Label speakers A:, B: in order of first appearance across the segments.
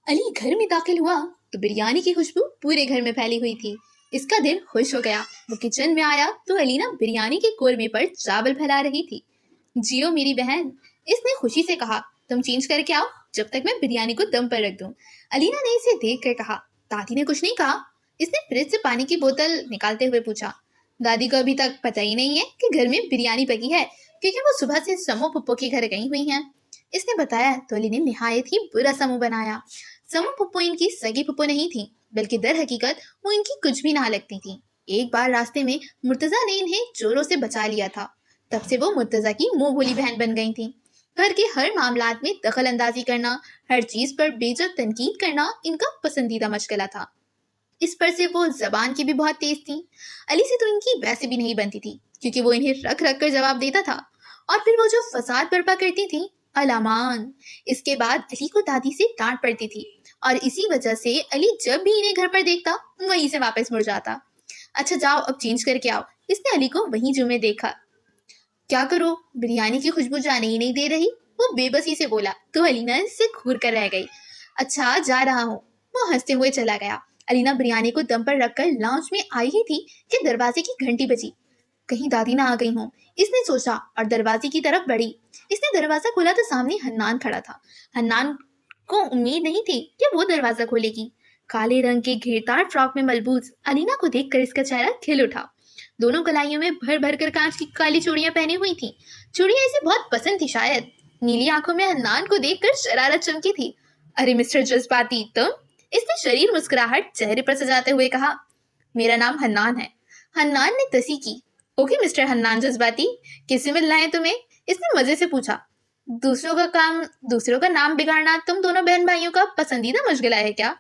A: अली घर में दाखिल हुआ तो बिरयानी की खुशबू पूरे घर में फैली हुई थी। इसका दिल खुश हो गया। वो किचन में आया तो अलीना बिरयानी के कोरमे पर चावल फैला रही थी। जियो मेरी बहन, इसने खुशी से कहा। तुम चेंज करके आओ जब तक मैं बिरयानी को दम पर रख दूं। अलीना ने इसे देख कर कहा। दादी ने कुछ नहीं कहा? इसने फ्रिज से पानी की बोतल निकालते हुए पूछा। दादी को अभी तक पता ही नहीं है कि घर में बिरयानी पकी है, क्योंकि वो सुबह से समो पप्पो के घर गई हुई हैं। इसने बताया तो अली ने निहायत ही बुरा सा मुंह बनाया। समो पप्पो इनकी सगी पप्पो नहीं थी, बल्कि दर हकीकत वो इनकी कुछ भी ना लगती थी। एक बार रास्ते में मुर्तजा ने इन्हें चोरों से बचा लिया था। तब से वो मुर्तजा की मुंह बोली बहन बन गई थी। घर के हर मामलात में दखल अंदाजी करना, हर चीज पर बेजत तनकीद करना इनका पसंदीदा मशगला था। इस पर से वो जबान की भी बहुत तेज थी। अली से तो इनकी वैसे भी नहीं बनती थी, क्योंकि वो इन्हें रख रख कर जवाब देता था। और फिर वो जो फसाद बर्पा करती थी, अलामान। इसके बाद अली को दादी से डांट पड़ती थी, और इसी वजह से अली जब भी इन्हें घर पर देखता वहीं से वापस मुड़ जाता। अच्छा जाओ अब चेंज करके आओ। इसने अली को वहीं जुमे देखा। क्या करो, बिरयानी की खुशबू जाने ही नहीं दे रही, वो बेबसी से बोला। तो अलीना इससे घूर कर रह गई। अच्छा जा रहा हूँ, वो हंसते हुए चला गया। अलीना बिरयानी को दम पर रखकर लाउंज में आई ही थी कि दरवाजे की घंटी बजी। कहीं दादी ना आ गई हो, इसने सोचा और दरवाजे की तरफ बढ़ी। इसने दरवाजा खोला तो सामने हन्नान खड़ा था। हन्नान को उम्मीद नहीं थी कि वो दरवाजा खोलेगी। काले रंग के घेरदार फ्रॉक में मलबूस अलीना को देखकर इसका चेहरा खिल उठा। दोनों कलाइयों में भर भर कर कांच की काली चूड़ियां पहनी हुई थी। चूड़ियां इसे बहुत पसंद थी शायद। नीली आंखों में हन्नान को देखकर शरारत चमकी थी। अरे मिस्टर जज्बाती तुम, इसने शरीर मुस्कुराहट चेहरे पर सजाते हुए कहा। मेरा नाम हन्नान है। हन्नान ने तसी की। ओके मिस्टर हन्नान जज्बाती, किससे मिलना है तुम्हें? इसने मजे से पूछा। दूसरों का नाम बिगाड़ना तुम दोनों बहन भाइयों का पसंदीदा मशगला है क्या?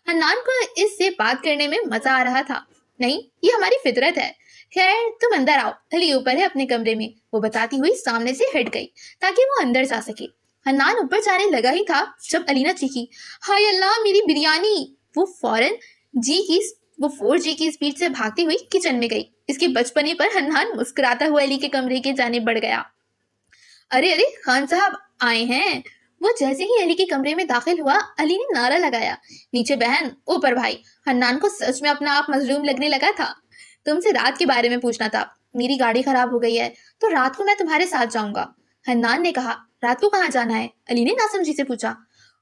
A: हन्नान को इससे बात करने में मजा आ रहा था। नहीं, ये हमारी फितरत है। खैर तुम अंदर आओ, अली ऊपर है अपने कमरे में, वो बताती हुई सामने से हट गई ताकि वो अंदर जा सके। हन्नान ऊपर जाने लगा ही था जब अलीना चीखी, हाय अल्लाह मेरी बिरयानी। वो फौरन वो 4G की स्पीड से भागती हुई किचन में गई। इसके बचपने पर हन्नान मुस्कुराता हुआ अली के कमरे के जाने बढ़ गया। अरे अरे खान साहब आए हैं। वो जैसे ही अली के कमरे में दाखिल हुआ, अली ने नारा लगाया, नीचे बहन ऊपर भाई। हन्नान को सच में अपना आप मजलूम लगने लगा था। तुमसे रात के बारे में पूछना था। मेरी गाड़ी खराब हो गई है तो रात को मैं तुम्हारे साथ जाऊंगा। हन्नान ने कहा। रात को कहाँ जाना है? अली ने नासमझी से पूछा।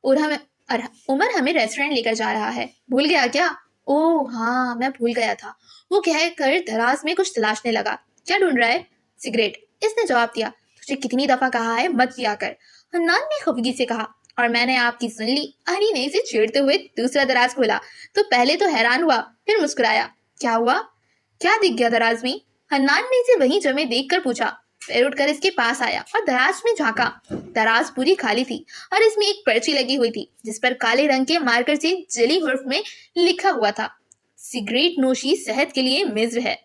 A: उमर हमें रेस्टोरेंट लेकर जा रहा है। भूल गया क्या? ओह हाँ, मैं भूल गया था। वो कहकर दराज में कुछ तलाशने लगा। क्या ढूंढ रहा है? सिगरेट, इसने जवाब दिया। तुझे कितनी दफा कहा है मत लिया कर, हन्नान ने खफगी से कहा। और मैंने आपकी सुन ली। अली ने इसे छेड़ते हुए दूसरा दराज खोला तो पहले तो हैरान हुआ, फिर मुस्कुराया। क्या हुआ? क्या दिख गया दराज में? हन्नान ने इसे वहीं जमे देखकर पूछा। फिर उठकर इसके पास आया और दराज में झांका। दराज पूरी खाली थी और इसमें एक पर्ची लगी हुई थी जिस पर काले रंग के मार्कर से जली हुर्फ में लिखा हुआ था, सिगरेट नोशी सेहत के लिए मिज्र है,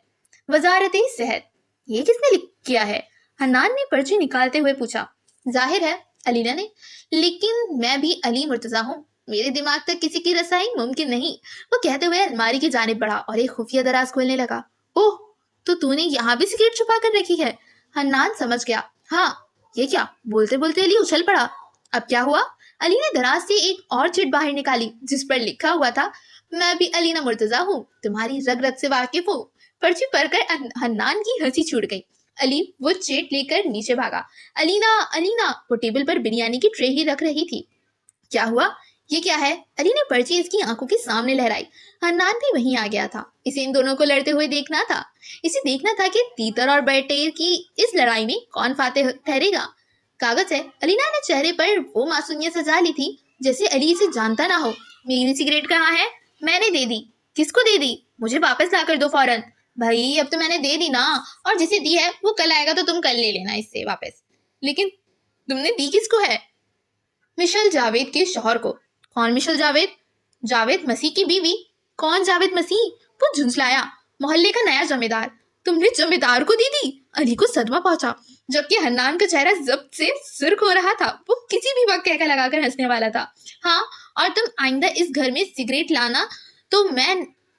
A: वजारत सेहत। ये किसने लिख किया है? हन्नान ने पर्ची निकालते हुए पूछा। जाहिर है अलीना ने, लेकिन मैं भी अली मुर्तजा हूँ, मेरे दिमाग तक किसी की रसाई मुमकिन नहीं। वो कहते हुए अलमारी की जानिब बढ़ा और एक खुफिया दराज खोलने लगा। ओह, तो तूने यहाँ भी सिगरेट छुपा कर रखी है? हन्नान समझ गया। हाँ, ये क्या? बोलते बोलते अली उछल पड़ा। अब क्या हुआ? अली ने दराज से एक और चिट बाहर निकाली जिस पर लिखा हुआ था, मैं भी अलीना मुर्तजा हूँ, तुम्हारी रग रग से वाकिफ हूँ। पर्ची पढ़कर हन्नान की हंसी छूट गई। अली वो चिट लेकर नीचे भागा। अलीना अलीना, वो टेबल पर बिरयानी की ट्रे ही रख रही थी। क्या हुआ? ये क्या है? अली ने पर्ची इसकी आंखों के सामने लहराई। हन्नान भी वहीं आ गया था। इसे इन दोनों को लड़ते हुए देखना था। इसे देखना था कि तीतर और बटेर की इस लड़ाई में कौन फातेह ठहरेगा। कागज है। अलीना ने चेहरे पर वो मासूमियत सजा ली थी जैसे अली इसे जानता ना हो। मेरी सिगरेट कहाँ है? मैंने दे दी। किसको दे दी? मुझे वापस ला कर दो फौरन। भाई अब तो मैंने दे दी ना, और जिसे दी है वो कल आएगा तो तुम कल ले लेना इससे वापस। लेकिन तुमने दी किसको है? मिशेल जावेद के शौहर को। कौन मिशेल जावेद? जावेद मसीह की बीवी। कौन जावेद मसीह? वो झुंझलाया। मोहल्ले का नया जमींदार। तुमने जमींदार को दी दी? अली को सदमा पहुंचा, जबकि हन्नान का चेहरा जब्त से सुर्ख हो रहा था। वो किसी भी वक्त कहकर लगाकर हंसने वाला था। हाँ, और तुम आइंदा इस घर में सिगरेट लाना तो मैं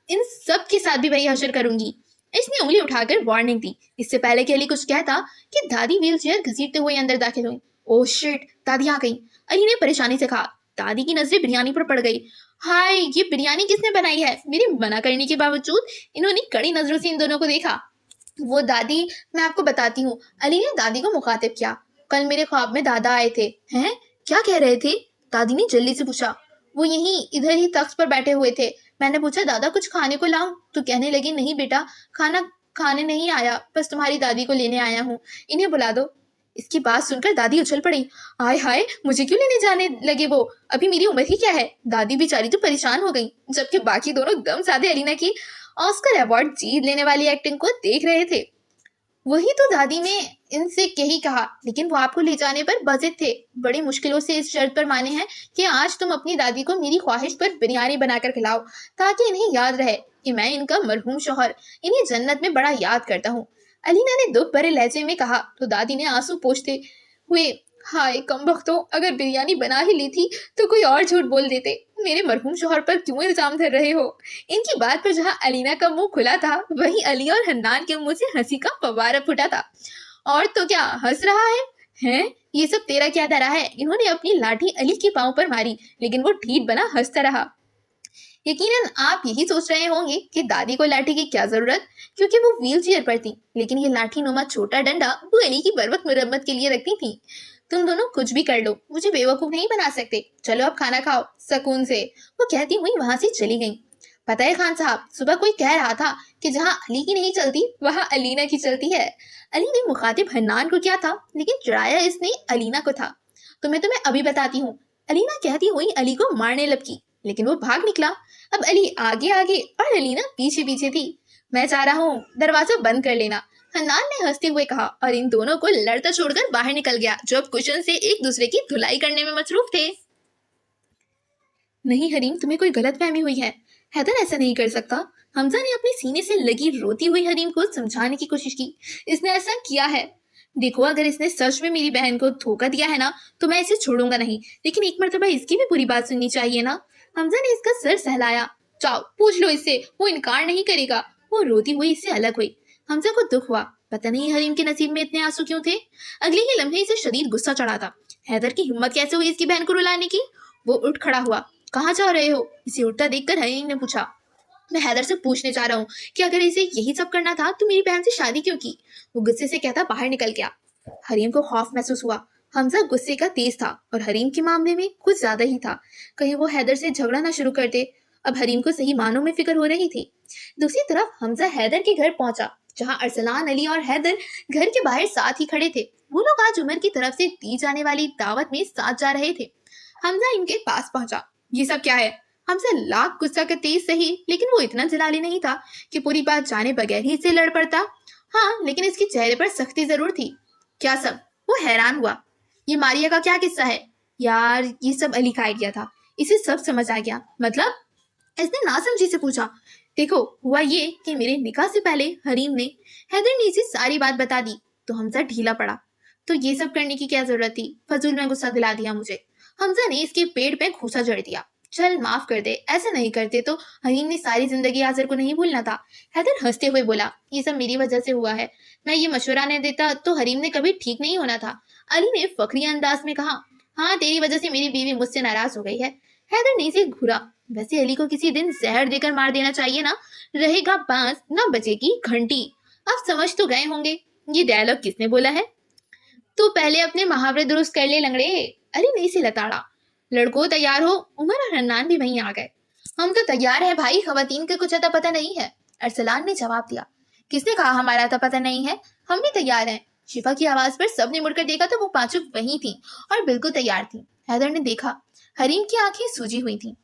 A: इन सब के साथ भी वही हशर करूंगी। इसने उंगली उठाकर वार्निंग दी। इससे पहले कि अली कुछ कहता कि दादी व्हील चेयर घसीटते हुए अंदर दाखिल हुई। ओह शिट, दादी आ गई। अली ने परेशानी से कहा। दादी की नजरें बिरयानी पर पड़ गई। हाय, ये बिरयानी किसने बनाई है? मेरे मना करने के बावजूद इन्होंने कड़ी नजरों से इन दोनों को देखा। वो दादी, मैं आपको बताती हूँ। अली ने दादी को मुखातिब किया। कल मेरे ख्वाब में दादा आए थे। हैं? क्या कह रहे थे? दादी ने जल्दी से पूछा। वो यहीं इधर ही तख्त पर बैठे हुए थे। मैंने पूछा दादा कुछ खाने को लाऊं? तो कहने लगी नहीं बेटा, खाना खाने नहीं आया, बस तुम्हारी दादी को लेने आया हूँ, इन्हें बुला दो। इसकी बात सुनकर दादी उछल पड़ी। हाय हाय, मुझे क्यों लेने जाने लगे वो? अभी मेरी उम्र ही क्या है? दादी बेचारी तो परेशान हो गई, जबकि बाकी दोनों दम साधे अलीना की ऑस्कर अवार्ड जीत लेने वाली एक्टिंग को देख रहे थे। वही तो दादी ने इनसे यही कहा, लेकिन वो आपको ले जाने पर बजिद थे। बड़ी मुश्किलों से इस शर्त पर माने हैं कि आज तुम अपनी दादी को मेरी ख्वाहिश पर बिरयानी बनाकर खिलाओ, ताकि इन्हें याद रहे कि मैं इनका मरहूम शौहर इन्हें जन्नत में बड़ा याद करता हूँ। अलीना ने दुख भरे लहजे में कहा तो दादी ने आंसू पोंछते हुए, हाय कमबख्तों, अगर बिरयानी बना ही ली थी तो कोई और झूठ बोल देते। मेरे मरहूम शौहर पर क्यों इल्जाम धर रहे हो? इनकी बात पर जहाँ अलीना का मुंह खुला था, वहीं अली और हन्नान के मुंह से हंसी का फव्वारा फूटा था। और तो क्या हंस रहा है? हैं? ये सब तेरा क्या धरा है? इन्होंने अपनी लाठी अली के पांव पर मारी, लेकिन वो ढीठ बना हंसता रहा। यकीनन आप यही सोच रहे होंगे कि दादी को लाठी की क्या जरूरत, क्योंकि वो व्हील चेयर पर थी, लेकिन ये लाठी नुमा छोटा डंडा वो अली की बर वक्त मुरम्मत के लिए रखती थी। तुम दोनों कुछ भी कर लो, मुझे बेवकूफ नहीं बना सकते। चलो अब खाना खाओ सुकून से, वो कहती हुई वहां से चली गई। पता है खान साहब, सुबह कोई कह रहा था कि जहाँ अली की नहीं चलती वहाँ अलीना की चलती है। अली ने मुखातिब हन्नान को किया था, लेकिन चिढ़ाया इसने अलीना को था। तो मैं तुम्हें अभी बताती हूँ, अलीना कहती हुई अली को मारने लपकी, लेकिन वो भाग निकला। अब अली आगे आगे और अलीना पीछे पीछे थी। मैं जा रहा हूँ, दरवाजा बंद कर लेना, हन्नान ने हंसते हुए कहा, और इन दोनों को लड़ता छोड़कर बाहर निकल गया, जो अब कुशन से एक दूसरे की धुलाई करने में मसरूफ थे। नहीं हरीम, तुम्हें कोई गलतफहमी हुई है। हैदर ऐसा नहीं कर सकता। हमजा ने अपने सीने से लगी रोती हुई हरीम को समझाने की कोशिश की। इसने ऐसा किया है। देखो, अगर इसने सच में मेरी बहन को धोखा दिया है ना, तो मैं इसे छोड़ूंगा नहीं, लेकिन एक मर्तबा इसकी भी पूरी बात सुननी चाहिए ना। हमजा ने इसका सर सहलाया। जाओ पूछ लो इससे, वो इनकार नहीं करेगा। वो रोती हुई इससे अलग हुई। हमजा को दुख हुआ, पता नहीं हरीम के नसीब में इतने आंसू क्यों थे। अगले ही लम्हे इसे शदीद गुस्सा चढ़ा था। हैदर की हिम्मत कैसे हुई इसकी बहन को रुलाने की। वो उठ खड़ा हुआ। कहाँ जा रहे हो? इसे उठता देखकर हरीम ने पूछा। मैं हैदर से पूछने जा रहा हूँ कि अगर इसे यही सब करना था तो मेरी बहन से शादी क्यों की। वो गुस्से से कहता बाहर निकल गया। हरीम को खौफ महसूस हुआ। हमजा गुस्से का तेज था और हरीम के मामले में कुछ ज्यादा ही था। कहीं वो हैदर से झगड़ा ना शुरू कर दे। अब हरीम को सही मानों में फिक्र हो रही थी। दूसरी तरफ हमजा हैदर के घर पहुंचा, जहां अरसलान, अली और हैदर घर के बाहर साथ ही खड़े थे। वो लोग आज उमर की तरफ से दी जाने वाली दावत में साथ जा रहे थे। हमजा इनके पास पहुंचा। ये सब क्या है? हमसे लाख गुस्सा का तेज सही, लेकिन वो इतना जलाली नहीं था कि पूरी बात जाने बगैर ही इससे लड़ पड़ता। हाँ, लेकिन इसके चेहरे पर सख्ती जरूर थी। क्या सब? वो हैरान हुआ। ये मारिया का क्या किस्सा है? यार, ये सब अली का आइडिया था, इसे सब समझ आ गया। मतलब? इसने नासमझी से पूछा। देखो, हुआ ये कि मेरे निकाह से पहले हरीम ने हैदर ने इसे सारी बात बता दी, तो हमजा ढीला पड़ा। तो ये सब करने की क्या जरूरत थी? फजूल में गुस्सा दिला दिया मुझे। हमजा ने इसके पेट पे घूसा जड़ दिया। चल माफ कर दे, ऐसा नहीं करते तो हरीम ने सारी जिंदगी आजर को नहीं भूलना था। हैदर हंसते हुए बोला, ये सब मेरी वजह से हुआ है। मैं ये मशवरा नहीं देता तो हरीम ने कभी ठीक नहीं होना था। अली ने फखरी अंदाज में कहा। हाँ, तेरी वजह से मेरी बीवी मुझसे नाराज हो गई है। हैदर ने इसे घूरा। वैसे अली को किसी दिन जहर देकर मार देना चाहिए ना। रहेगा बांस ना बजेगी घंटी। आप समझ तो गए होंगे ये डायलॉग किसने बोला है। तो पहले अपने मुहावरे दुरुस्त कर ले लंगड़े। अली ने इसे लताड़ा। लड़कों तैयार हो। उमर और हन्नान भी वहीं आ गए। हम तो तैयार हैं भाई, खवातीन का कुछ अता पता नहीं है, अरसलान ने जवाब दिया। किसने कहा हमारा अता पता नहीं है? हम भी तैयार हैं। शिफा की आवाज पर सबने मुड़कर देखा तो वो पांचों वहीं थी और बिल्कुल तैयार थी। हैदर ने देखा, हरीम की आंखें सूजी हुई थी।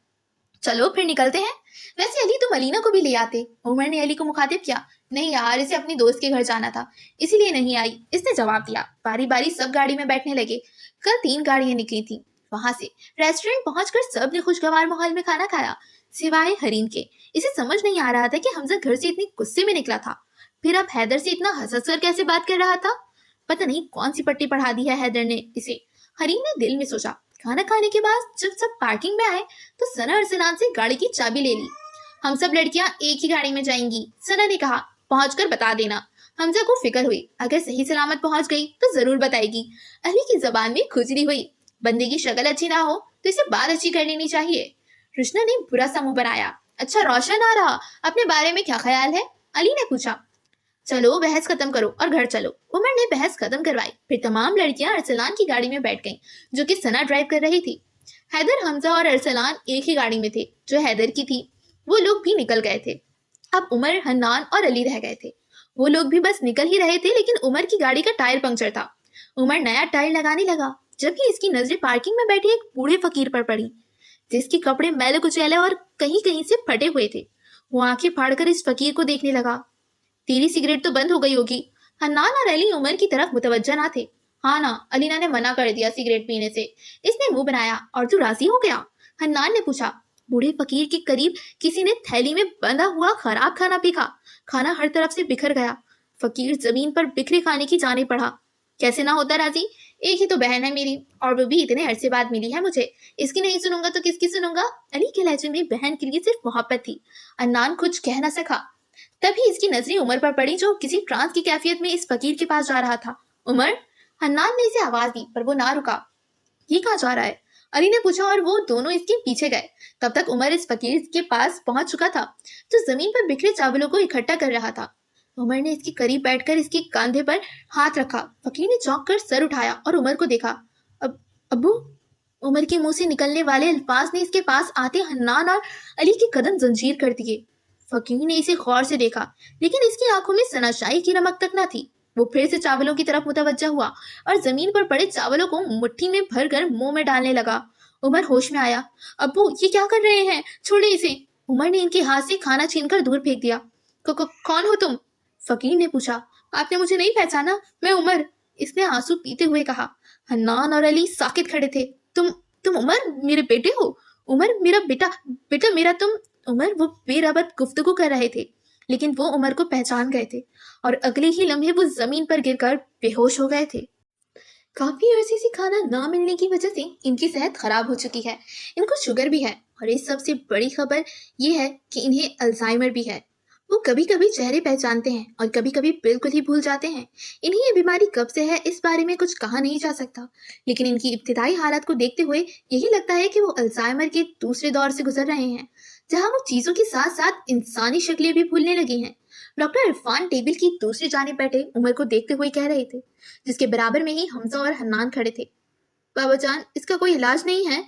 A: चलो फिर निकलते हैं। वैसे अली, तुम अलीना को भी ले आते। उमर ने अली को मुखातिब किया। नहीं यार, इसे अपनी दोस्त के घर जाना था, इसीलिए नहीं आई, इसने जवाब दिया। बारी बारी सब गाड़ी में बैठने लगे। कल 3 गाड़ियां निकली थी। वहां से रेस्टोरेंट पहुंचकर सबने खुशगवार माहौल में खाना खाया, सिवाय हरीम के। इसे समझ नहीं आ रहा था कि हमजा घर से इतनी गुस्से में निकला था, फिर अब हैदर से इतना हंस कर कैसे बात कर रहा था। पता नहीं कौन सी पट्टी पढ़ा दी है हैदर ने इसे। हरीम ने दिल में सोचा। खाना खाने के बाद जब सब पार्किंग में आए तो सना अरसलान से गाड़ी की चाबी ले ली। हम सब लड़कियां एक ही गाड़ी में जाएंगी, सना ने कहा। पहुंचकर बता देना। हमजा को फिक्र हुई, अगर सही सलामत पहुंच गई तो जरूर बताएगी। अली की जबान में खुजली हुई। बंदे की शक्ल अच्छी ना हो तो इसे बात अच्छी कर लेनी चाहिए। कृष्णा ने बुरा सा मुंह बनाया। अच्छा रोशन आ रहा, अपने बारे में क्या ख्याल है? अली ने पूछा। चलो बहस खत्म करो और घर चलो। उमर ने बहस खत्म करवाई। फिर तमाम लड़कियां अरसलान की गाड़ी में बैठ गईं, जो कि सना ड्राइव कर रही थी। हैदर, हमजा और अरसलान एक ही गाड़ी में थे, जो हैदर की थी। वो लोग भी निकल गए थे। अब उमर, हन्नान और अली रह गए थे। वो लोग भी बस निकल ही रहे थे, लेकिन उमर की गाड़ी का टायर पंक्चर था। उमर नया टायर लगाने लगा, जबकि इसकी नजरें पार्किंग में बैठे एक बूढ़े फकीर पर पड़ी, जिसके कपड़े मैले कुचैले और कहीं कहीं से फटे हुए थे। वो आंखें फाड़कर इस फकीर को देखने लगा। तेरी सिगरेट तो बंद हो गई होगी। हन्नान और अली उमर की तरफ मुतवज्जा ना थे। हाँ ना, अलीना ने मना कर दिया सिगरेट पीने से। इसने मुंह बनाया। और तू राजी हो गया? हन्नान ने पूछा। बूढ़े फकीर के करीब किसी ने थैली में बंधा हुआ खराब खाना फेंका। खाना हर तरफ से बिखर गया। फकीर जमीन पर बिखरे खाने की जाने पड़ा। कैसे ना होता राजी, एक ही तो बहन है मेरी, और वो भी इतने अरसे बाद मिली है मुझे। इसकी नहीं सुनूंगा तो किसकी सुनूंगा? अली के लहजे में बहन के लिए सिर्फ मोहब्बत थी। अन्नान कुछ कह न सका। तभी इसकी नजरें उमर पर पड़ी, जो किसी ट्रांस की कैफियत में इस फकीर के पास जा रहा था। उमर, हन्नान ने इसे आवाज दी, पर वो ना रुका। ये कहाँ जा रहा है? अली ने पूछा, और वो दोनों इसके पीछे गए। तब तक उमर इस फकीर के पास पहुंच चुका था, जो जमीन पर बिखरे चावलों को इकट्ठा कर रहा था। उमर ने इसके करीब बैठकर इसके कंधे पर हाथ रखा। फकीर ने चौंक कर सर उठाया और उमर को देखा। अब्बू? उमर के मुंह से निकलने वाले अल्फाज ने इसके पास आते हन्नान और अली के कदम जंजीर कर दिए। फकीर ने इसे गौर से देखा, लेकिन इसकी आंखों में सनाशाई की नमक तक न थी। वो फिर से चावलों की तरफ मुतवज्जा हुआ और जमीन पर पड़े चावलों को मुट्ठी में भरकर मुंह में डालने लगा। उमर होश में आया। अब्बू, ये क्या कर रहे हैं? छोड़े इसे। उमर ने इनके हाथ से खाना छीनकर दूर फेंक दिया। कौन हो तुम? फकीर ने पूछा। आपने मुझे नहीं पहचाना? मैं उमर, इसने आंसू पीते हुए कहा। हन्नान और अली साकित खड़े थे। तुम उमर, मेरे बेटे हो? उमर, मेरा बेटा? बेटा मेरा तुम? उमर, वो बेरबत गुफ्तगू कर रहे थे, लेकिन वो उमर को पहचान गए थे और अगले ही लम्हे वो जमीन पर गिरकर बेहोश हो गए थे। काफी अरसे से खाना ना मिलने की वजह से इनकी सेहत खराब हो चुकी है। इनको शुगर भी है, और इस सबसे बड़ी खबर ये है कि इन्हें अल्जाइमर भी है। वो कभी कभी चेहरे पहचानते हैं और कभी कभी बिल्कुल ही भूल जाते हैं। इन्हें ये बीमारी कब से है इस बारे में कुछ कहा नहीं जा सकता, लेकिन इनकी इब्तिदाई हालत को देखते हुए यही लगता है कि वो अल्जाइमर के दूसरे दौर से गुजर रहे हैं, जहां वो चीजों के साथ साथ इंसानी शक्लें भी भूलने लगी हैं। डॉक्टर इरफान टेबल की दूसरी जानिब बैठे उमर को देखते हुए कह रहे थे, जिसके बराबर में ही हमजा और हन्नान खड़े थे। बाबा जान, इसका कोई इलाज नहीं है?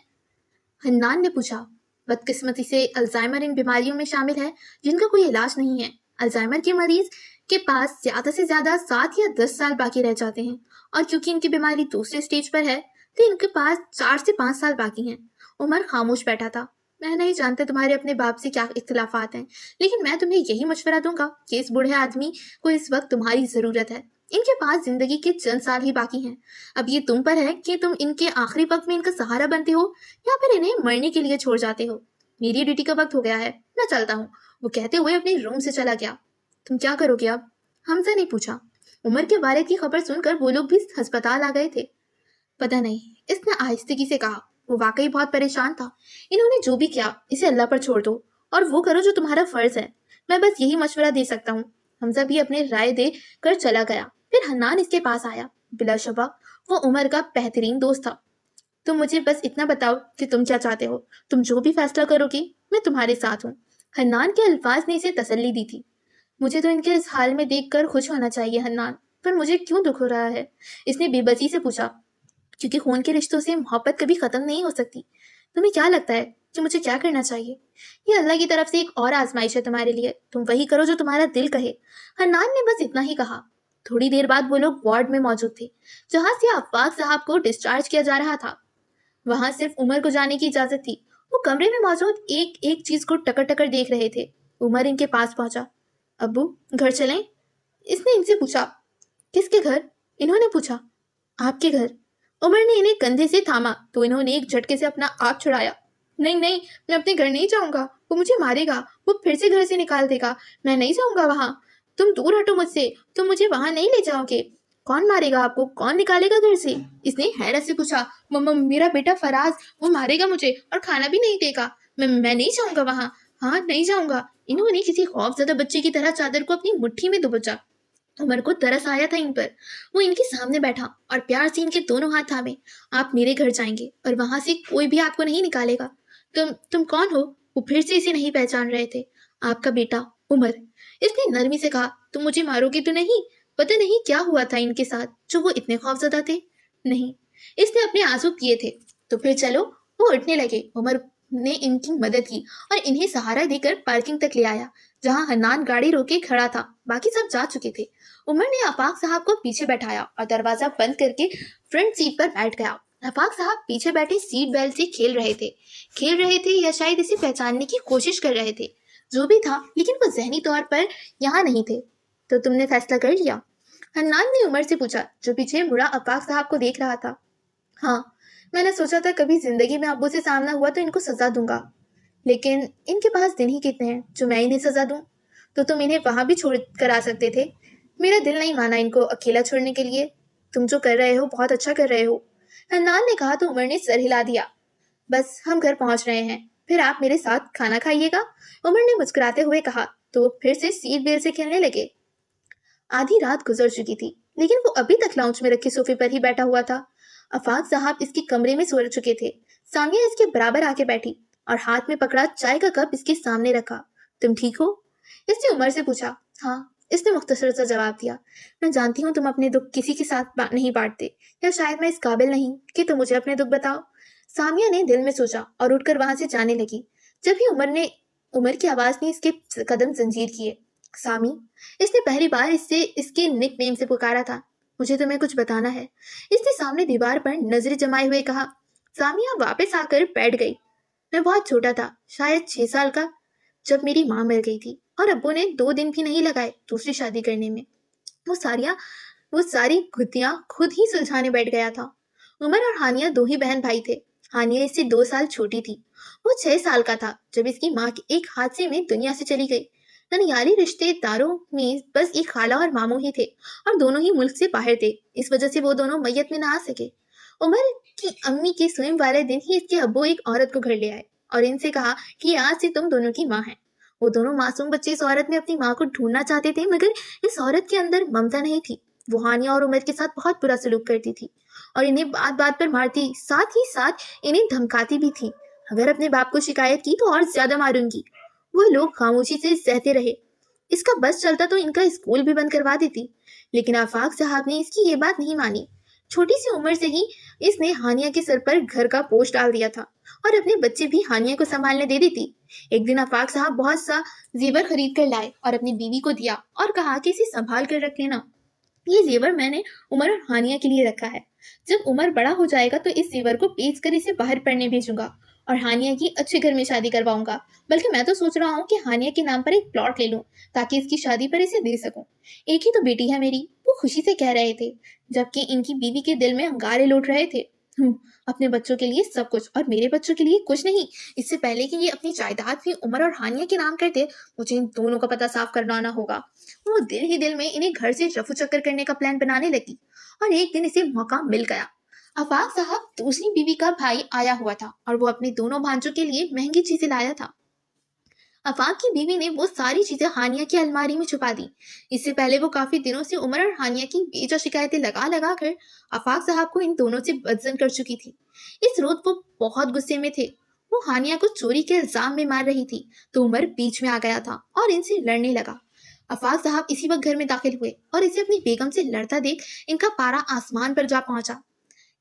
A: हन्नान ने पूछा। बदकिस्मती से अल्जाइमर इन बीमारियों में शामिल है जिनका कोई इलाज नहीं है। अल्जाइमर के मरीज के पास ज्यादा से ज्यादा 7 या 10 साल बाकी रह जाते हैं, और क्योंकि इनकी बीमारी दूसरे स्टेज पर है तो इनके पास 4 से 5 साल बाकी हैं। उमर खामोश बैठा था। मैं नहीं जानता तुम्हारे अपने बाप से क्या इख्तिलाफात हैं, लेकिन मैं तुम्हें यही मशवरा दूंगा कि इस बूढ़े आदमी को इस वक्त तुम्हारी जरूरत है। इनके पास जिंदगी के चंद साल ही बाकी हैं। अब ये तुम पर है कि तुम इनके आखिरी वक्त में इनका सहारा बनते हो या फिर इन्हें मरने के लिए छोड़ जाते हो। मेरी ड्यूटी का वक्त हो गया है, मैं चलता हूँ, वो कहते हुए अपने रूम से चला गया। तुम क्या करोगे अब? हमजा ने पूछा। उमर के वालिद की खबर सुनकर वो लोग भी अस्पताल आ गए थे। पता नहीं, इसने आहिस्तगी से कहा। वो वाकई बहुत परेशान था। इन्होंने जो भी किया इसे अल्लाह पर छोड़ दो और वो करो जो तुम्हारा फर्ज है। मैं बस यही मशवरा दे सकता हूँ। हमजा भी अपने राय दे कर चला गया। फिर हन्नान इसके पास आया। बिलाशुबा वो उमर का बेहतरीन दोस्त था। तुम मुझे बस इतना बताओ कि तुम क्या चाहते हो। तुम जो भी फैसला करोगी मैं तुम्हारे साथ हूँ। हन्नान के अल्फाज ने इसे तसल्ली दी थी। मुझे तो इनके इस हाल में देखकर खुश होना चाहिए हन्नान, पर मुझे क्यों दुख हो रहा है? इसने बेबसी से पूछा। क्योंकि खून के रिश्तों से मोहब्बत कभी खत्म नहीं हो सकती। तुम्हें क्या लगता है कि मुझे क्या करना चाहिए? ये अल्लाह की तरफ से एक और आजमाइश है तुम्हारे लिए। तुम वही करो जो तुम्हारा दिल कहे। हन्नान ने बस इतना ही कहा। थोड़ी देर बाद वो लोग वार्ड में मौजूद थे, जहां से अफाक साहब को डिस्चार्ज किया जा रहा था। वहां सिर्फ उमर को जाने की इजाजत थी। वो कमरे में मौजूद एक एक चीज को टकर टकर देख रहे थे। उमर इनके पास पहुंचा। अब्बू, घर चलें? इसने इनसे पूछा। किसके घर? इन्होंने पूछा। आपके घर। उमर ने इन्हें कंधे से थामा तो इन्होंने एक झटके से अपना आप छुड़ाया। नहीं नहीं, मैं अपने घर नहीं जाऊंगा। वो मुझे मारेगा, वो फिर से घर से निकाल देगा। मैं नहीं जाऊंगा वहां। तुम दूर हटो मुझसे, तुम मुझे वहां नहीं ले जाओगे। कौन मारेगा आपको? कौन निकालेगा घर से? इसने हैरत से पूछा। मेरा बेटा फराज, वो मारेगा मुझे और खाना भी नहीं देगा। मैं नहीं जाऊंगा वहां। हाँ, नहीं जाऊंगा। इन्होंने किसी खौफजदा बच्चे की तरह चादर को अपनी मुट्ठी में दबोचा। عمر کو ترس آیا تھا ان پر. وہ ان کے سامنے بیٹھا اور پیار سے ان کے دونوں ہاتھ تھامے. آپ میرے گھر جائیں گے اور وہاں سے کوئی بھی آپ کو نہیں نکالے گا. تم کون ہو؟ وہ پھر سے اسے نہیں پہچان رہے تھے. آپ کا بیٹا عمر. اس نے نرمی سے کہا. تم مجھے مارو گے تو نہیں؟ پتہ نہیں کیا ہوا تھا ان کے ساتھ جو وہ اتنے خوفزدہ تھے. نہیں. اس نے اپنے آنسو کیے تھے. تو پھر چلو. وہ اٹھنے لگے. عمر نے ان کی مدد کی اور انہیں سہارا دے کر پارکنگ تک لے آیا جہاں حنان گاڑی روکے کھڑا تھا. باقی سب جا چکے تھے. عمر نے آفاق صاحب کو پیچھے بیٹھایا اور دروازہ بند کر کے فرنٹ سیٹ پر بیٹھ گیا. آفاق صاحب پیچھے بیٹھے سیٹ بیلٹ سے کھیل رہے تھے یا شاید اسے پہچاننے کی کوشش کر رہے تھے. جو بھی تھا لیکن وہ ذہنی طور پر یہاں نہیں تھے. تو تم نے فیصلہ کر لیا؟ حنان نے عمر سے پوچھا جو پیچھے مڑا آفاق صاحب کو دیکھ رہا تھا. ہاں، میں نے سوچا تھا کبھی زندگی میں ابو سے سامنا ہوا تو ان کو سزا دوں گا، لیکن ان کے پاس دن ہی کتنے ہیں جو میں انہیں سزا دوں. تو تم انہیں وہاں بھی چھوڑ کر آ سکتے تھے. میرا دل نہیں مانا ان کو اکیلا چھوڑنے کے لیے. تم جو کر رہے ہو بہت اچھا کر رہے ہو. حنان نے کہا تو عمر نے سر ہلا دیا. بس ہم گھر پہنچ رہے ہیں، پھر آپ میرے ساتھ کھانا کھائیے گا. عمر نے مسکراتے ہوئے کہا تو وہ پھر سے سیٹ بیلٹ سے کھیلنے لگے. آدھی رات گزر چکی تھی لیکن وہ ابھی تک لاؤنج میں رکھے صوفے پر ہی بیٹھا ہوا تھا. آفاق صاحب اس کے کمرے میں سو چکے تھے. سامیہ اس کے برابر آ کے بیٹھی اور ہاتھ میں پکڑا چائے کا کپ اس کے سامنے رکھا. تم ٹھیک ہو؟ اس نے عمر سے پوچھا. ہاں، اس نے مختصر سا جواب دیا. میں جانتی ہوں تم اپنے دکھ کسی کے ساتھ نہیں بانٹتے، یا شاید میں اس قابل نہیں کہ تم مجھے اپنے دکھ بتاؤ. سامیہ نے دل میں سوچا اور اٹھ کر وہاں سے جانے لگی. جب ہی عمر کی آواز نے اس کے قدم زنجیر کیے. سامی. اس نے پہلی بار اس کے نک نیم سے پکارا تھا. مجھے تمہیں کچھ بتانا ہے. اس نے سامنے دیوار پر نظریں جمائے ہوئے کہا. سامیہ واپس آ کر بیٹھ گئی. میں بہت چھوٹا تھا، شاید 6 سال کا، جب میری ماں مر گئی تھی اور ابو نے 2 دن بھی نہیں لگائے دوسری شادی کرنے میں. وہ ساری گھتیاں خود ہی سلجھانے بیٹھ گیا تھا. عمر اور ہانیہ 2 ہی بہن بھائی تھے. ہانیہ اس سے 2 سال چھوٹی تھی. وہ 6 سال کا تھا جب اس کی ماں ایک حادثے میں دنیا سے چلی گئی. ننیالی رشتے داروں میں بس ایک خالہ اور ماموں ہی تھے اور دونوں ہی ملک سے باہر تھے. اس وجہ سے وہ دونوں میت میں نہ آ سکے. عمر کی امی کے سوئم والے دن ہی اس کے ابو ایک عورت کو گھر لے آئے اور ان سے کہا کہ آج سے تم دونوں کی ماں ہیں. وہ دونوں معصوم بچے اس عورت میں اپنی ماں کو ڈھونڈنا چاہتے تھے، مگر اس عورت کے اندر ممتا نہیں تھی. وہ ہانیہ اور عمر کے ساتھ بہت برا سلوک کرتی تھی اور انہیں بات بات پر مارتی، ساتھ ہی ساتھ انہیں دھمکاتی بھی تھی. اگر اپنے باپ کو شکایت کی تو اور زیادہ ماروں گی. وہ لوگ خاموشی سے سہتے رہے. اس کا بس چلتا تو ان کا اسکول بھی بند کروا دیتی، لیکن آفاق صاحب نے اس کی یہ بات نہیں مانی. چھوٹی سی عمر سے ہی اس نے ہانیہ کے سر پر گھر کا بوجھ ڈال دیا تھا اور اپنے بچے بھی ہانیہ کو سنبھالنے دے دی تھی. ایک دن آفاق صاحب بہت سا زیور خرید کر لائے اور اپنی بیوی کو دیا اور کہا کہ اسے سنبھال کر رکھ لینا. یہ زیور میں نے عمر اور ہانیہ کے لیے رکھا ہے. جب عمر بڑا ہو جائے گا تو اس زیور کو بیچ کر اسے باہر پڑھنے بھیجوں گا اور ہانیہ کی اچھے گھر میں شادی کرواؤں گا. بلکہ میں تو سوچ رہا ہوں کہ ہانیہ کے نام پر ایک پلاٹ لے لوں تاکہ اس کی شادی پر اسے دے سکوں. ایک ہی تو بیٹی ہے میری، وہ خوشی سے کہہ رہے تھے جبکہ ان کی بیوی کے دل میں انگارے لوٹ رہے تھے. اپنے بچوں کے لیے سب کچھ اور میرے بچوں کے لیے کچھ نہیں. اس سے پہلے کہ یہ اپنی جائیداد بھی عمر اور ہانیہ کے نام کرتے، مجھے ان دونوں کا پتہ صاف کروانا ہوگا. وہ دل ہی دل میں انہیں گھر سے رفو چکر کرنے کا پلان بنانے لگی اور ایک دن اسے موقع مل گیا. آفاق صاحب دوسری بیوی کا بھائی آیا ہوا تھا اور وہ اپنے دونوں بھانجوں کے لیے مہنگی چیزیں لایا تھا. آفاق کی بیوی نے وہ ساری چیزیں ہانیہ کی الماری میں چھپا دی. اس سے پہلے وہ کافی دنوں سے عمر اور ہانیہ کی بیجا شکایتیں لگا لگا کر آفاق صاحب کو ان دونوں سے بدزن کر چکی تھی. اس روز وہ بہت غصے میں تھے. وہ ہانیہ کو چوری کے الزام میں مار رہی تھی تو عمر بیچ میں آ گیا تھا اور ان سے لڑنے لگا. آفاق صاحب اسی وقت گھر میں داخل ہوئے اور اسے اپنی بیگم سے لڑتا دیکھ ان کا پارا آسمان پر جا پہنچا.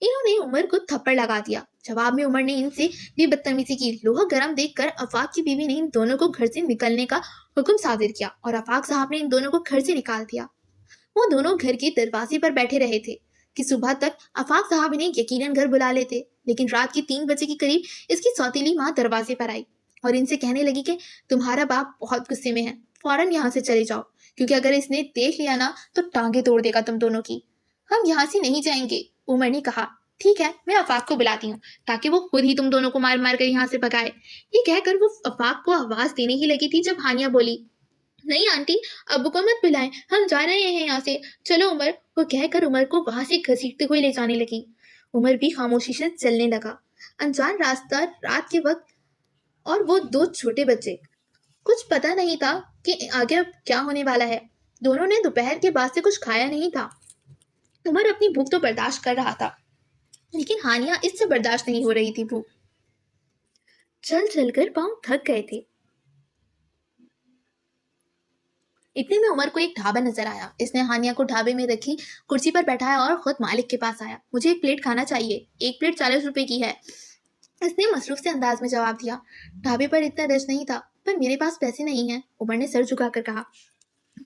A: انہوں نے عمر کو تھپڑ لگا دیا. جواب میں عمر نے ان سے بھی بدتمیزی کی. لوہا گرم دیکھ کر آفاق کی بیوی نے ان دونوں کو گھر سے نکلنے کا حکم صادر کیا اور آفاق صاحب نے ان دونوں کو گھر سے نکال دیا. وہ دونوں گھر کے دروازے پر بیٹھے رہے تھے کہ صبح تک آفاق صاحب انہیں یقیناً گھر بلا لیتے، لیکن رات کے 3 بجے کے قریب اس کی سوتیلی ماں دروازے پر آئی اور ان سے کہنے لگی کہ تمہارا باپ بہت غصے میں ہے، فوراً یہاں سے چلے جاؤ، کیونکہ اگر اس نے دیکھ لیا نا تو ٹانگیں توڑ دے گا تم دونوں کی. ہم یہاں سے نہیں جائیں گے. عمر نے کہا. ٹھیک ہے، میں آفاق کو بلاتی ہوں تاکہ وہ خود ہی تم دونوں کو مار مار کر یہاں سے بھگائے. یہ کہہ کر وہ آفاق کو آواز دینے ہی لگی تھی جب ہانیہ بولی. نہیں آنٹی، ابو کو مت بلائیں، ہم جا رہے ہیں یہاں سے، چلو عمر. وہ کہہ کر عمر کو وہاں سے گھسیٹتے ہوئے لے جانے لگی. عمر بھی خاموشی سے چلنے لگا. انجان راستہ، رات کے وقت، اور وہ 2 چھوٹے بچے. کچھ پتہ نہیں تھا کہ آگے اب کیا ہونے والا ہے. दोनों ने दोपहर के बाद से कुछ खाया नहीं था। उमर अपनी भूख तो बर्दाश्त कर रहा था, लेकिन हानिया इससे बर्दाश्त नहीं हो रही थी भूख। चल चल कर पाँव थक गए थे। इतने में उमर को एक ढाबा नजर आया। इसने हानिया को ढाबे में रखी कुर्सी पर बैठाया और खुद मालिक के पास आया। मुझे एक प्लेट खाना चाहिए, एक प्लेट 40 रुपए की है, इसने मसरूफ से अंदाज में जवाब दिया। ढाबे पर इतना रश नहीं था, पर मेरे पास पैसे नहीं हैं, उमर ने सर झुकाकर कहा।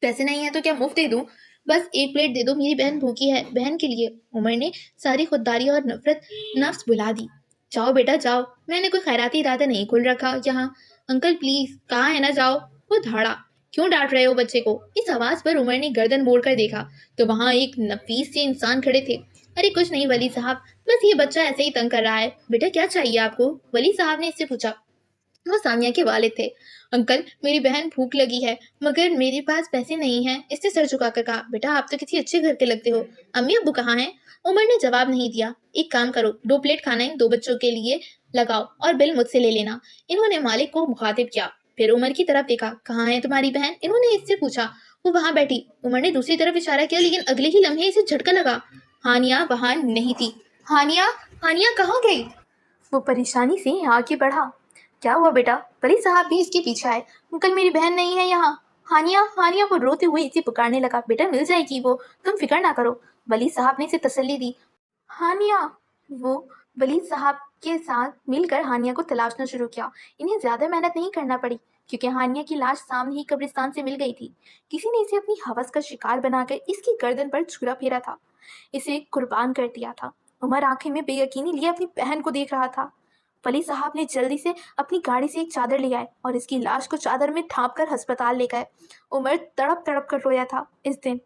A: पैसे नहीं है तो क्या मुफ्त दे दूं? बस एक प्लेट दे दो, मेरी बहन भूखी है, बहन के लिए। उमर ने सारी खुददारी और नफरत नफ्स भुला दी। जाओ बेटा जाओ, मैंने कोई खैराती इरादा नहीं खुल रखा यहाँ। अंकल प्लीज, कहाँ है ना, जाओ। वो धाड़ा। क्यों डांट रहे हो बच्चे को? इस आवाज पर उमर ने गर्दन मोड़कर देखा तो वहां एक नफीस से इंसान खड़े थे। अरे कुछ नहीं वली साहब, बस ये बच्चा ऐसे ही तंग कर रहा है। बेटा क्या चाहिए आपको? वली साहब ने इससे पूछा। वो सामिया के वालिद थे। अंकल मेरी बहन भूख लगी है, मगर मेरे पास पैसे नहीं हैं, इसने सर झुकाकर कहा। बेटा आप तो किसी अच्छे घर के लगते हो, अम्मी अब्बू कहाँ हैं? उमर ने जवाब नहीं दिया। एक काम करो, 2 प्लेट खाना है 2 बच्चों के लिए लगाओ और बिल मुझसे ले लेना। इन्होंने मालिक को मुखातिब किया, फिर उमर की तरफ देखा। कहाँ है तुम्हारी बहन? इन्होंने इससे पूछा। वो वहां बैठी। उमर ने दूसरी तरफ इशारा किया, लेकिन अगले ही लम्हे इसे झटका लगा। हानिया वहां नहीं थी। हानिया, हानिया कहाँ गई? वो परेशानी से आगे बढ़ा। क्या हुआ बेटा? वली साहब भी इसके पीछे आए। अंकल मेरी बहन नहीं है यहाँ। हानिया, हानिया, वो रोते हुए इसे पुकारने लगा। बेटा मिल जाएगी वो, तुम फिक्र ना करो। वली साहब ने इसे तसल्ली दी। हानिया, वो वली साहब के साथ मिलकर हानिया को तलाशना शुरू किया। इन्हें ज्यादा मेहनत नहीं करना पड़ी, क्योंकि हानिया की लाश सामने ही कब्रिस्तान से मिल गई थी। किसी ने इसे अपनी हवस का शिकार बनाकर इसकी गर्दन पर छुरा फेरा था, इसे कुर्बान कर दिया था। उमर आंखें में बेयकीनी लिए अपनी बहन को देख रहा था। वली साहब ने जल्दी से अपनी गाड़ी से एक चादर ले आए और इसकी लाश को चादर में ढांप कर अस्पताल ले गए। उमर तड़प तड़प कर रोया था इस दिन।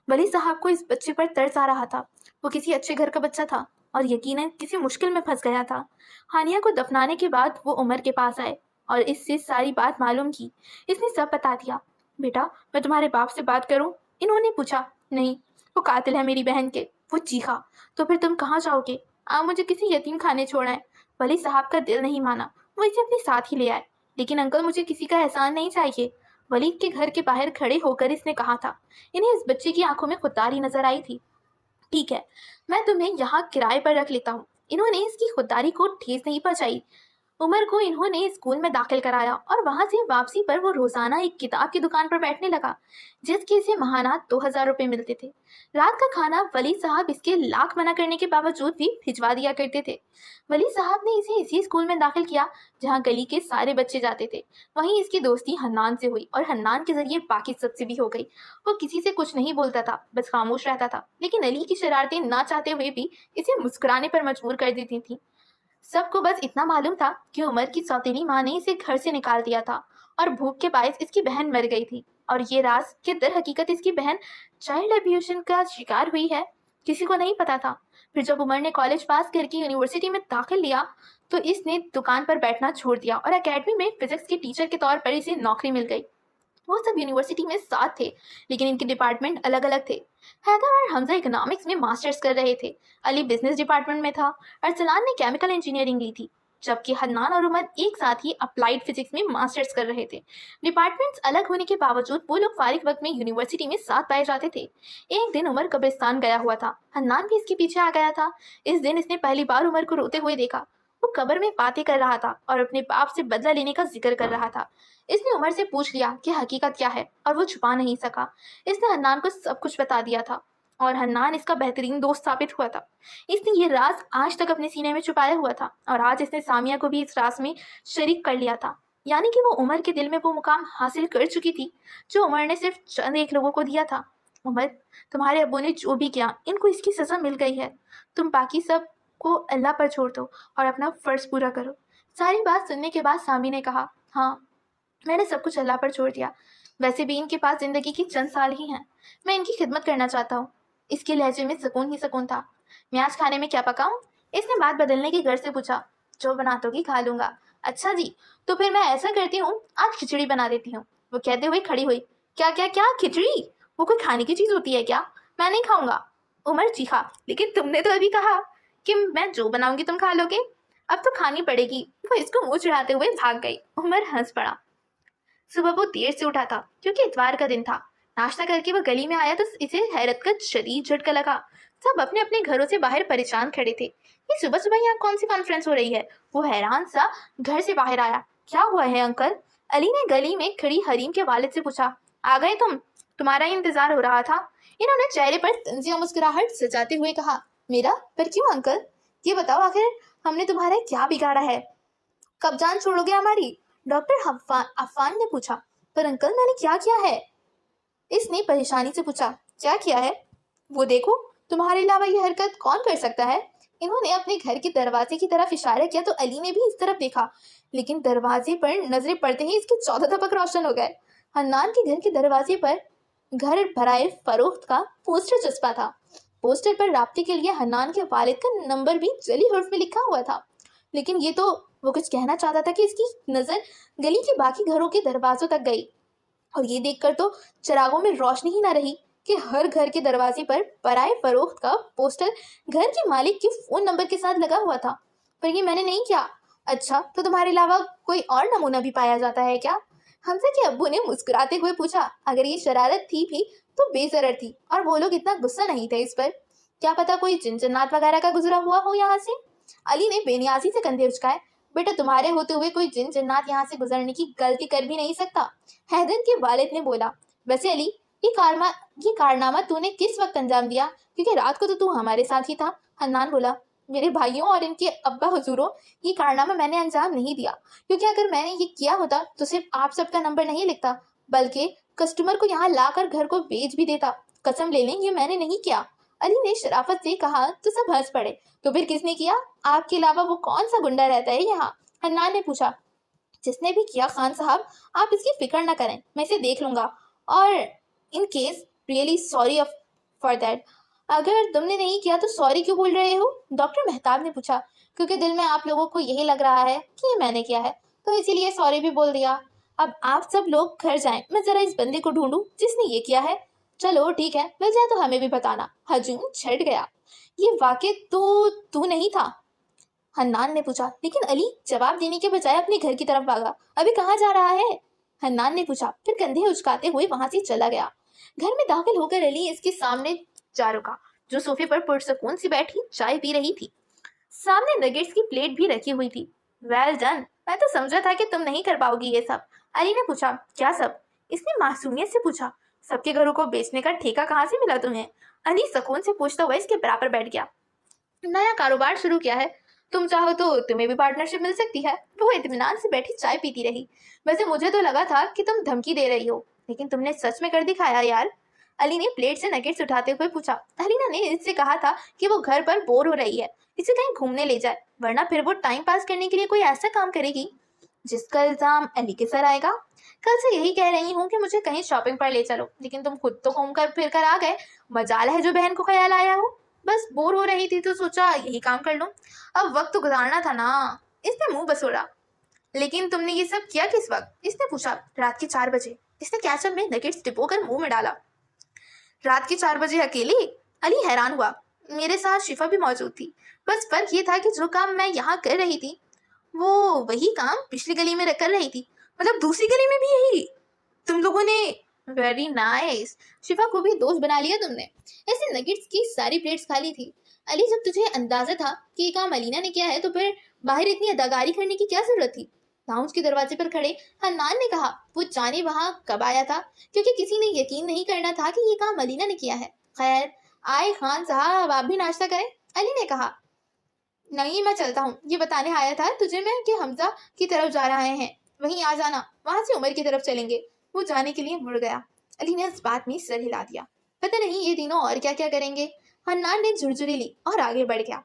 A: वली साहब को इस बच्चे पर तरस आ रहा था। वो किसी अच्छे घर का बच्चा था और यकीनन किसी मुश्किल में फंस गया था। हानिया को दफनाने के बाद वो उमर के पास आए और इससे सारी बात मालूम की। इसने सब बता दिया। बेटा मैं तुम्हारे बाप से बात करूं? इन्होंने पूछा। नहीं, वो कातिल है मेरी बहन के, वो चीखा। तो फिर तुम कहाँ जाओगे? आप मुझे किसी यतीम खाने छोड़ आए। वली साहब का दिल नहीं माना, वो इसे अपने साथ ही ले आए। लेकिन अंकल मुझे किसी का एहसान नहीं चाहिए, वली के घर के बाहर खड़े होकर इसने कहा था। इन्हें इस बच्चे की आंखों में खुददारी नजर आई थी। ठीक है, मैं तुम्हें यहाँ किराए पर रख लेता हूँ। इन्होंने इसकी खुददारी को ठेस नहीं पहुंचाई। उमर को इन्होंने स्कूल में दाखिल कराया और वहां से वापसी पर वो रोजाना एक किताब की दुकान पर बैठने लगा, जिसके इसे महाना 2000 रुपये मिलते थे। रात का खाना वली साहब इसके लाख मना करने के बावजूद भी भिजवा दिया करते थे। वली साहब ने इसे इसी स्कूल में दाखिल किया जहाँ गली के सारे बच्चे जाते थे। वहीं इसकी दोस्ती हन्नान से हुई और हन्नान के जरिए बाकी सबसे भी हो गई। वो किसी से कुछ नहीं बोलता था, बस खामोश रहता था, लेकिन अली की शरारतें ना चाहते हुए भी इसे मुस्कुराने पर मजबूर कर देती थी। सबको बस इतना मालूम था कि उमर की सौतेली माँ ने इसे घर से निकाल दिया था और भूख के बायस इसकी बहन मर गई थी। और ये राज कि दर हकीकत इसकी बहन चाइल्ड अब्यूशन का शिकार हुई है, किसी को नहीं पता था। फिर जब उमर ने कॉलेज पास करके यूनिवर्सिटी में दाखिल लिया तो इसने दुकान पर बैठना छोड़ दिया और एकेडमी में फिजिक्स के टीचर के तौर पर इसे नौकरी मिल गई। वो सब यूनिवर्सिटी में साथ थे, लेकिन इनके डिपार्टमेंट अलग अलग थे। हैदर और हमजा इकोनॉमिक्स में मास्टर्स कर रहे थे, अली बिजनेस डिपार्टमेंट में था, अरसलान ने केमिकल इंजीनियरिंग ली थी, जबकि हन्नान और उमर एक साथ ही अप्लाइड फिजिक्स में मास्टर्स कर रहे थे। डिपार्टमेंट्स अलग होने के बावजूद वो लोग फारिग वक्त में यूनिवर्सिटी में साथ पाए जाते थे। एक दिन उमर कब्रिस्तान गया हुआ था, हन्नान भी इसके पीछे आ गया था। इस दिन इसने पहली बार उमर को रोते हुए देखा। वो कब्र में बातें कर रहा था और अपने बाप से बदला लेने का जिक्र कर रहा था। इसने उमर से पूछ लिया कि हकीकत क्या है, और वो छुपा नहीं सका। इसने हन्नान को सब कुछ बता दिया था और हन्नान इसका बेहतरीन दोस्त साबित हुआ था। इसने ये राज आज तक अपने सीने में छुपाया हुआ था और आज इसने सामिया को भी इस राज में शरीक कर लिया था। यानी कि वो उमर के दिल में वो मुकाम हासिल कर चुकी थी जो उमर ने सिर्फ चंद एक लोगों को दिया था। उमर, तुम्हारे अब्बू ने जो भी किया, इनको इसकी सजा मिल गई है। तुम बाकी सब को अल्लाह पर छोड़ दो और अपना फर्ज पूरा करो। सारी बात सुनने के बाद सामी ने कहा, हाँ मैंने सब कुछ अल्लाह पर छोड़ दिया। वैसे भी इनके पास जिंदगी की चंद साल ही हैं, मैं इनकी खिदमत करना चाहता हूँ। इसके लहजे में सुकून ही सुकून था। मैं आज खाने में क्या पकाऊं? इसने बात बदलने की घर से पूछा। जो बना दोगी खा लूंगा। अच्छा जी, तो फिर मैं ऐसा करती हूँ, आज खिचड़ी बना देती हूँ, वो कहते हुए खड़ी हुई। क्या क्या क्या? खिचड़ी? वो कोई खाने की चीज होती है क्या? मैं नहीं खाऊंगा। उमर चीखा, लेकिन तुमने तो अभी कहा कि मैं जो बनाऊंगी तुम खा लोगे। अब तो खानी पड़ेगी। वो इसको मुंह चढ़ाते हुए भाग गई। उमर हंस पड़ा। सुबह वो देर से उठा था क्योंकि इतवार का दिन था। नाश्ता करके वो गली में आया तो इसे हैरत का शदीद झटका लगा। सब अपने अपने घरों से बाहर परेशान खड़े थे। ये सुबह सुबह यहाँ कौन सी कॉन्फ्रेंस हो रही है? वो हैरान सा घर से बाहर आया। क्या हुआ है अंकल? अली ने गली में खड़ी हरीम के वालिद से पूछा। आ गए तुम? तुम्हारा ही इंतजार हो रहा था। इन्होंने चेहरे पर तंजिया मुस्कुराहट सजाते हुए कहा। मेरा? पर क्यों अंकल? ये बताओ आखिर हमने तुम्हारा क्या बिगाड़ा है? कब जान छोड़ोगे हमारी? डॉक्टर अफान ने पूछा। पर अंकल मैंने क्या किया है? इसने परेशानी से पूछा। क्या किया है? वो देखो, तुम्हारे अलावा ये हरकत कौन कर सकता है? इन्होंने अपने घर के दरवाजे की तरफ इशारा किया तो अली ने भी इस तरफ देखा, लेकिन दरवाजे पर नजरें पड़ते ही इसके 14 तपक रोशन हो गए। हन्नान के घर के दरवाजे पर घर भराए फरोख्त का पोस्टर चस्पा था। पोस्टर पर राब्ते के लिए हन्नान के वालिद का नंबर भी जली हर्फ में लिखा हुआ था। लेकिन ये तो वो कुछ कहना चाहता था कि इसकी नजर गली के बाकी घरों के दरवाजों तक गई, और ये देखकर तो चिरागों में रोशनी ही ना रही कि हर घर के दरवाजे पर पराए फरोख्त का पोस्टर घर के मालिक के फोन नंबर के साथ लगा हुआ था। पर ये मैंने नहीं किया। अच्छा, तो तुम्हारे अलावा कोई और नमूना भी पाया जाता है क्या? हमजा के अब्बू ने मुस्कुराते हुए पूछा। अगर ये शरारत थी भी तो बेजरर थी, और वो लोग इतना गुस्सा नहीं थे इस पर। क्या पता कोई जिन्नात वगैरह का गुजरा हुआ हो यहाँ से। अली ने बेनियाजी से कंधे उचकाए। बेटा, तुम्हारे होते हुए कोई जिन्नात यहाँ से गुजरने की गलती कर भी नहीं सकता, हैदर के वालिद ने बोला। वैसे अली, ये कारनामा तूने किस वक्त अंजाम दिया? क्योंकि रात को तो तू हमारे साथ ही था। हन्नान बोला। मेरे भाइयों और इनके अब्बा हुजूरों, ये कारनामा मैंने अंजाम नहीं दिया, क्योंकि अगर मैंने ये किया होता तो सिर्फ आप सबका नंबर नहीं लिखता, बल्कि कस्टमर को यहाँ लाकर घर को बेच भी देता। कसम ले लें, ये मैंने नहीं किया। अली ने शराफत से कहा तो सब हंस पड़े। तो फिर किसने किया? आपके अलावा वो कौन सा गुंडा रहता है यहाँ? हन्नान ने पूछा। जिसने भी किया खान साहब, आप इसकी फिक्र ना करें, मैं इसे देख लूंगा। और in case really sorry for that. अगर तुमने नहीं किया तो सॉरी क्यों बोल रहे हो? डॉक्टर मेहताब ने पूछा। क्योंकि दिल में आप लोगों को यही लग रहा है कि ये मैंने किया है, तो इसीलिए सॉरी भी बोल दिया। अब आप सब लोग घर जाएं, मैं जरा इस बंदे को ढूंढूं जिसने ये किया है। चलो ठीक है, मिल जाए तो हमें भी बताना। हजूम छट गया। ये वाकई तो तू नहीं था? हन्नान ने पूछा। लेकिन अली जवाब देने के बजाय अपने घर की तरफ भागा। अभी कहाँ जा रहा है? हन्नान ने पूछा, फिर कंधे उचकाते हुए वहां से चला गया। घर में दाखिल होकर अली इसके सामने जा रुका, जो सोफे पर पुरसकून सी बैठी चाय पी रही थी। सामने नगेट्स की प्लेट भी रखी हुई थी। वेल डन, मैं तो समझा था कि तुम नहीं कर पाओगी ये सब। अली ने पूछा। क्या सब? इसने मासूमियत से पूछा। सबके घरों को बेचने का ठेका कहाँ से मिला तुम्हें? अली सुकून से पूछता हुआ इसके बराबर बैठ गया। नया कारोबार शुरू किया है, तुम चाहो तो तुम्हें भी पार्टनरशिप मिल सकती है। वो इत्मीनान से बैठी चाय पीती रही। वैसे मुझे तो लगा था कि तुम धमकी दे रही हो, लेकिन तुमने सच में कर दिखाया यार। अली ने प्लेट से नगेट्स उठाते हुए पूछा। अलीना ने इससे कहा था कि वो घर पर बोर हो रही है, इसे कहीं घूमने ले जाए, वरना फिर वो टाइम पास करने के लिए कोई ऐसा काम करेगी जिसका इल्जाम अली के सर आएगा। कल से यही कह रही हूँ कि मुझे कहीं शॉपिंग पर ले चलो, लेकिन तुम खुद तो घूम कर फिर कर आ गए। मजाल है जो बहन को ख्याल आया हो। बस बोर हो रही थी तो सोचा यही काम कर लूं। अब वक्त तो गुजारना था ना। इसने मुंह बसोड़ा। लेकिन तुमने ये सब किया किस वक्त? इसने पूछा। रात के 4 बजे। इसने कैचअप में नगेट्स डिपोकर मुंह में डाला। रात के 4 बजे अकेले? अली हैरान हुआ। मेरे साथ शिफा भी मौजूद थी। बस फर्क ये था कि जो काम मैं यहाँ कर रही थी वो वही काम पिछली गली में कर रही थी। मतलब दूसरी गली में भी यही तुम लोगों ने। वेरी नाइस, शिफा को भी दोस्त बना लिया तुमने। ऐसे नगेट्स की सारी प्लेट्स खाली थी। अली, जब तुझे अंदाजा था कि ये काम अलीना ने किया है तो फिर बाहर इतनी अदाकारी करने की क्या जरूरत थी? लाउंज के दरवाजे पर खड़े हन्नान ने कहा। वो जाने वहां कब आया था, क्योंकि किसी ने यकीन नहीं करना था कि ये काम अलीना ने किया है। खैर, आए खान साहब, आप भी नाश्ता करें। अली ने कहा। नहीं, मैं चलता हूँ। ये बताने आया था तुझे मैं कि हमजा की तरफ जा रहे हैं, वहीं आ जाना, वहां से उमर की तरफ चलेंगे। वो जाने के लिए मुड़ गया। अली ने इस बात में सिर हिला दिया। पता नहीं ये तीनों और क्या क्या करेंगे। हन्नान ने झुरझुरी ली और आगे बढ़ गया।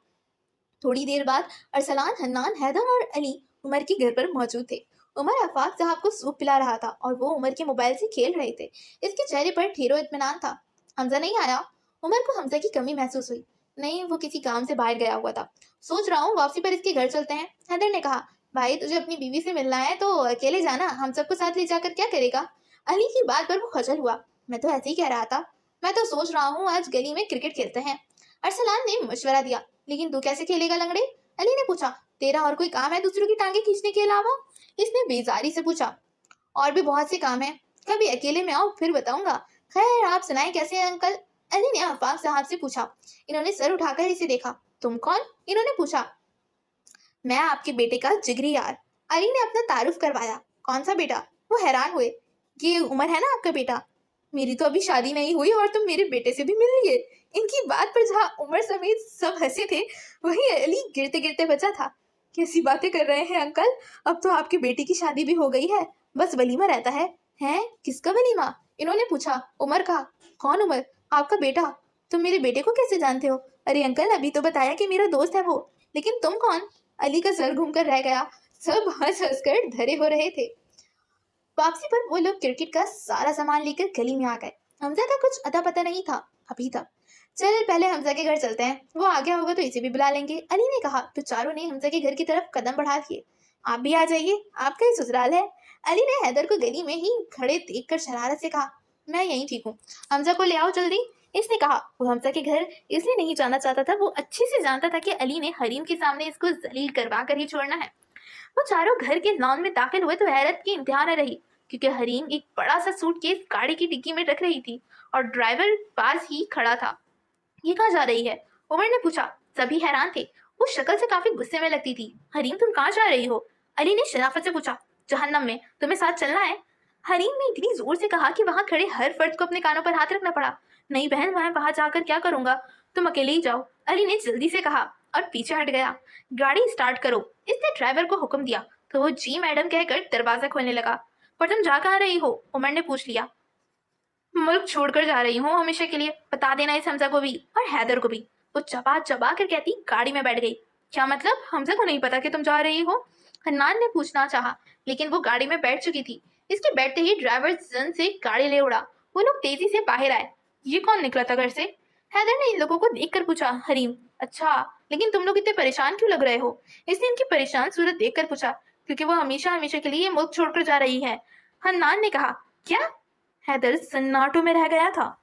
A: थोड़ी देर बाद अरसलान, हन्नान, हैदर और अली उमर के घर पर मौजूद थे। उमर आफाक साहब को सूप पिला रहा था और वो उमर के मोबाइल से खेल रहे थे। इसके चेहरे पर ठेरो इत्मीनान था। हमजा नहीं आया? उमर को हमजा की कमी महसूस हुई। नहीं, वो किसी काम से बाहर गया हुआ था। सोच रहा हूँ वापसी पर इसके घर चलते हैं। हैदर ने कहा। भाई, तुझे अपनी बीवी से मिलना है तो अकेले जाना, हम सबको साथ ले जाकर क्या करेगा? अली की बात पर वो खजल हुआ। मैं तो ऐसे ही कह रहा था। मैं तो सोच रहा हूँ आज गली में क्रिकेट खेलते हैं। अरसलान ने मशवरा दिया। लेकिन तू कैसे खेलेगा लंगड़े? अली ने पूछा। तेरा और कोई काम है दूसरों की टांगे खींचने के अलावा? इसने बेजारी से पूछा। और भी बहुत से काम है, कभी अकेले में आओ फिर बताऊंगा। خیر آپ سنائیں کیسے ہیں انکل؟ علی نے آفاق صاحب سے پوچھا۔ انہوں نے سر اٹھا کر اسے دیکھا۔ تم کون؟ انہوں نے پوچھا۔ میں آپ کے بیٹے کا جگری یار۔ علی نے اپنا تعارف کروایا۔ کون سا بیٹا؟ وہ حیران ہوئے۔ یہ عمر ہے نا آپ کا بیٹا؟ میری تو ابھی شادی نہیں ہوئی اور تم میرے بیٹے سے بھی مل لیے۔ ان کی بات پر جہاں عمر سمیت سب ہنسے تھے وہیں علی گرتے گرتے بچا تھا۔ کیسی باتیں کر رہے ہیں انکل؟ اب تو آپ کی بیٹی کی شادی بھی ہو گئی ہے، بس ولیمہ رہتا ہے۔ ہیں؟ کس کا ولیمہ؟ انہوں نے پوچھا۔ عمر کا۔ کون عمر؟ آپ کا بیٹا۔ تم میرے بیٹے کو کیسے جانتے ہو؟ ارے انکل ابھی تو بتایا کہ میرا دوست ہے وہ، لیکن تم کون؟ علی کا سر گھوم کر رہ گیا۔ سب ہنس ہنس کر دھرے ہو رہے تھے۔ واپسی پر وہ لوگ کرکٹ کا سارا سامان لے کر گلی میں آ گئے۔ حمزہ کا کچھ اتا پتہ نہیں تھا ابھی تک۔ چل پہلے حمزہ کے گھر چلتے ہیں، وہ آ گیا ہوگا تو اسے بھی بلا لیں گے، علی نے کہا تو چاروں نے حمزہ کے گھر کی طرف قدم بڑھا دیے۔ آپ بھی آ جائیے، آپ کا ہی سسرال ہے۔ علی نے حیدر کو گلی میں ہی کھڑے دیکھ کر شرارت سے کہا، میں یہیں ٹھیک ہوں، حمزہ کو لے آؤ جلدی۔ اس نے کہا وہ حمزہ کے گھر اس لیے نہیں جانا چاہتا تھا، وہ اچھے سے جانتا تھا کہ علی نے حریم کے سامنے اس کو ذلیل کروا کر ہی چھوڑنا ہے۔ وہ چاروں گھر کے لان میں داخل ہوئے تو حیرت کی انتہا نہ رہی، کیونکہ حریم ایک بڑا سا سوٹ کیس گاڑی کی ڈگی میں رکھ رہی تھی اور ڈرائیور پاس ہی کھڑا تھا۔ یہ کہاں جا رہی ہے؟ عمر نے پوچھا۔ سبھی حیران تھے، وہ شکل سے کافی غصے میں لگتی تھی۔ حریم تم کہاں جا رہی ہو؟ علی نے شرافت سے پوچھا۔ جہنم میں، تمہیں ساتھ چلنا ہے؟ حریم نے اتنی زور سے کہا کہ وہاں کھڑے ہر فرد کو اپنے کانوں پر ہاتھ رکھنا پڑا۔ نہیں بہن، میں وہاں جا کر کیا کروں گا، تم اکیلے ہی جاؤ، علی نے جلدی سے کہا اور پیچھے ہٹ گیا۔ گاڑی اسٹارٹ کرو، اس نے ڈرائیور کو حکم دیا تو وہ جی میڈم کہہ کر دروازہ کھولنے لگا۔ پر تم جا کہاں رہی ہو؟ عمر نے پوچھ لیا۔ ملک چھوڑ کر جا رہی ہوں ہمیشہ کے لیے، بتا دینا اس حمزہ کو بھی اور حیدر کو بھی، وہ چبا چبا کر کہتی گاڑی میں بیٹھ گئی۔ کیا مطلب؟ حمزہ کو نہیں پتا کہ تم جا رہی ہو؟ حنان نے پوچھنا چاہا لیکن وہ گاڑی میں بیٹھ چکی تھی۔ اس کے بیٹھتے ہی ڈرائیور زن سے گاڑی لے اڑا۔ وہ لوگ تیزی سے باہر آئے۔ یہ کون نکلا تھا گھر سے؟ حیدر نے ان لوگوں کو دیکھ کر پوچھا۔ حریم۔ اچھا لیکن تم لوگ اتنے پریشان کیوں لگ رہے ہو؟ اس نے ان کی پریشان صورت دیکھ کر پوچھا۔ کیونکہ وہ ہمیشہ ہمیشہ کے لیے ملک چھوڑ کر جا رہی ہے، حنان نے کہا۔ کیا؟ حیدر سناٹوں میں رہ گیا تھا۔